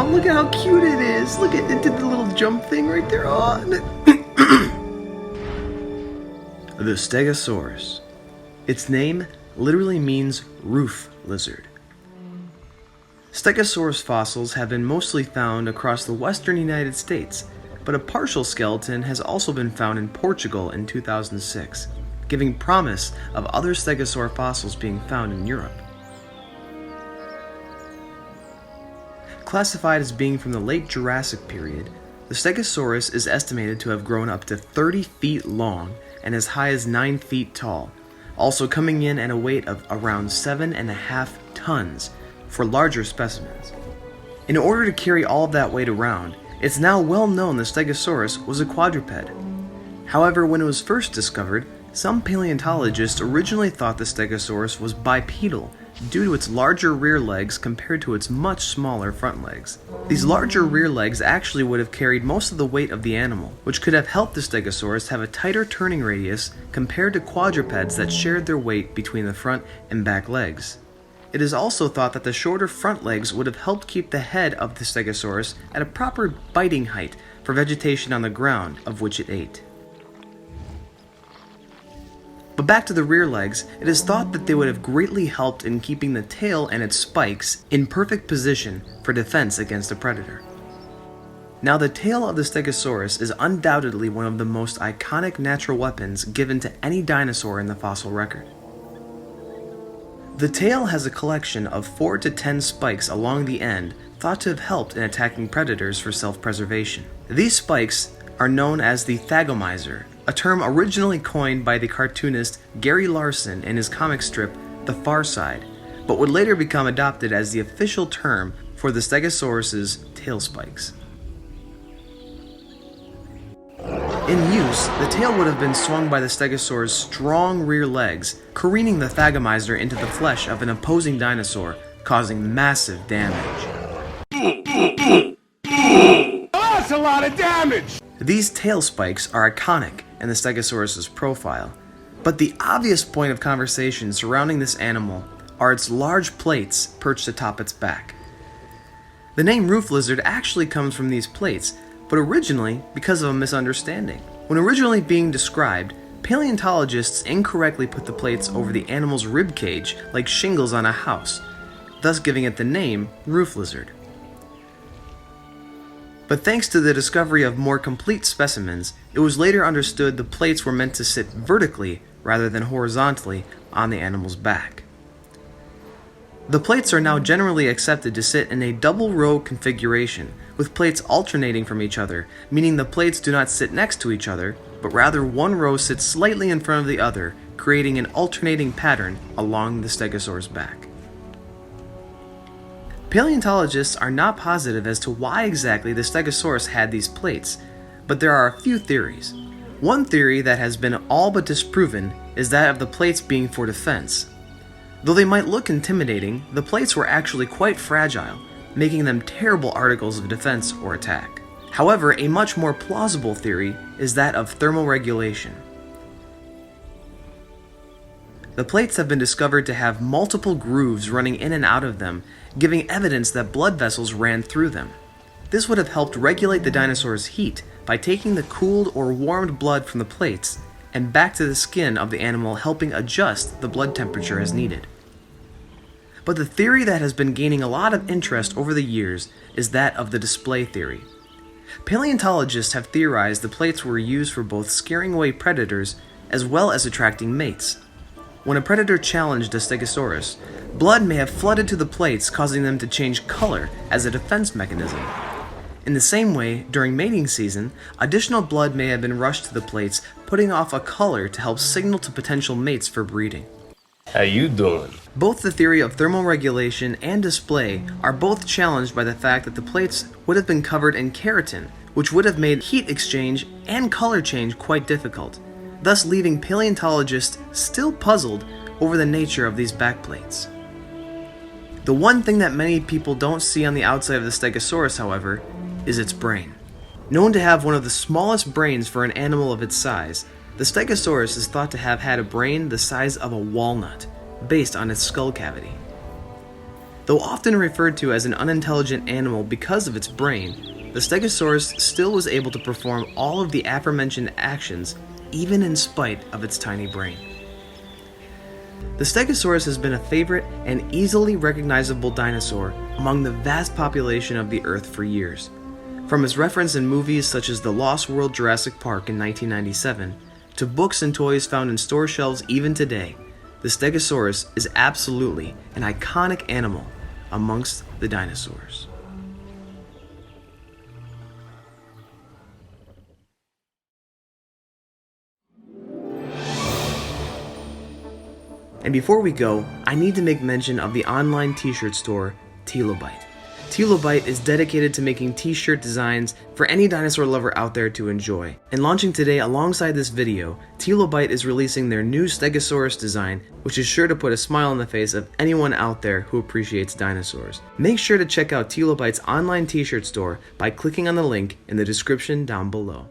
Oh, look at how cute it is. Look at it, did the little jump thing right there. Oh, the Stegosaurus. Its name literally means roof lizard. Stegosaurus fossils have been mostly found across the western United States, but a partial skeleton has also been found in Portugal in 2006, giving promise of other stegosaur fossils being found in Europe. Classified as being from the late Jurassic period, the Stegosaurus is estimated to have grown up to 30 feet long and as high as 9 feet tall, also coming in at a weight of around 7.5 tons for larger specimens. In order to carry all of that weight around, it's now well known the Stegosaurus was a quadruped. However, when it was first discovered, some paleontologists originally thought the Stegosaurus was bipedal due to its larger rear legs compared to its much smaller front legs. These larger rear legs actually would have carried most of the weight of the animal, which could have helped the Stegosaurus have a tighter turning radius compared to quadrupeds that shared their weight between the front and back legs. It is also thought that the shorter front legs would have helped keep the head of the Stegosaurus at a proper biting height for vegetation on the ground of which it ate. But back to the rear legs, it is thought that they would have greatly helped in keeping the tail and its spikes in perfect position for defense against a predator. Now, the tail of the Stegosaurus is undoubtedly one of the most iconic natural weapons given to any dinosaur in the fossil record. The tail has a collection of 4 to 10 spikes along the end thought to have helped in attacking predators for self-preservation. These spikes are known as the thygomizer, a term originally coined by the cartoonist Gary Larson in his comic strip The Far Side, but would later become adopted as the official term for the Stegosaurus's tail spikes. In use, the tail would have been swung by the Stegosaur's strong rear legs, careening the thygomizer into the flesh of an opposing dinosaur, causing massive damage. That's a lot of damage! These tail spikes are iconic in the Stegosaurus's profile, but the obvious point of conversation surrounding this animal are its large plates perched atop its back. The name roof lizard actually comes from these plates, but originally because of a misunderstanding. When originally being described, paleontologists incorrectly put the plates over the animal's rib cage like shingles on a house, thus giving it the name roof lizard. But thanks to the discovery of more complete specimens, it was later understood the plates were meant to sit vertically rather than horizontally on the animal's back. The plates are now generally accepted to sit in a double row configuration, with plates alternating from each other, meaning the plates do not sit next to each other, but rather one row sits slightly in front of the other, creating an alternating pattern along the Stegosaur's back. Paleontologists are not positive as to why exactly the Stegosaurus had these plates, but there are a few theories. One theory that has been all but disproven is that of the plates being for defense. Though they might look intimidating, the plates were actually quite fragile, making them terrible articles of defense or attack. However, a much more plausible theory is that of thermal regulation. The plates have been discovered to have multiple grooves running in and out of them, giving evidence that blood vessels ran through them. This would have helped regulate the dinosaur's heat by taking the cooled or warmed blood from the plates and back to the skin of the animal, helping adjust the blood temperature as needed. But the theory that has been gaining a lot of interest over the years is that of the display theory. Paleontologists have theorized the plates were used for both scaring away predators as well as attracting mates. When a predator challenged a Stegosaurus, blood may have flooded to the plates, causing them to change color as a defense mechanism. In the same way, during mating season, additional blood may have been rushed to the plates, putting off a color to help signal to potential mates for breeding. How you doing? Both the theory of thermal regulation and display are both challenged by the fact that the plates would have been covered in keratin, which would have made heat exchange and color change quite difficult, thus leaving paleontologists still puzzled over the nature of these backplates. The one thing that many people don't see on the outside of the Stegosaurus, however, is its brain. Known to have one of the smallest brains for an animal of its size, the Stegosaurus is thought to have had a brain the size of a walnut, based on its skull cavity. Though often referred to as an unintelligent animal because of its brain, the Stegosaurus still was able to perform all of the aforementioned actions even in spite of its tiny brain. The Stegosaurus has been a favorite and easily recognizable dinosaur among the vast population of the Earth for years. From its reference in movies such as The Lost World Jurassic Park in 1997, to books and toys found in store shelves even today, the Stegosaurus is absolutely an iconic animal amongst the dinosaurs. And before we go, I need to make mention of the online t-shirt store, TEELOBITE. TEELOBITE is dedicated to making t-shirt designs for any dinosaur lover out there to enjoy. And launching today alongside this video, TEELOBITE is releasing their new Stegosaurus design, which is sure to put a smile on the face of anyone out there who appreciates dinosaurs. Make sure to check out TEELOBITE's online t-shirt store by clicking on the link in the description down below.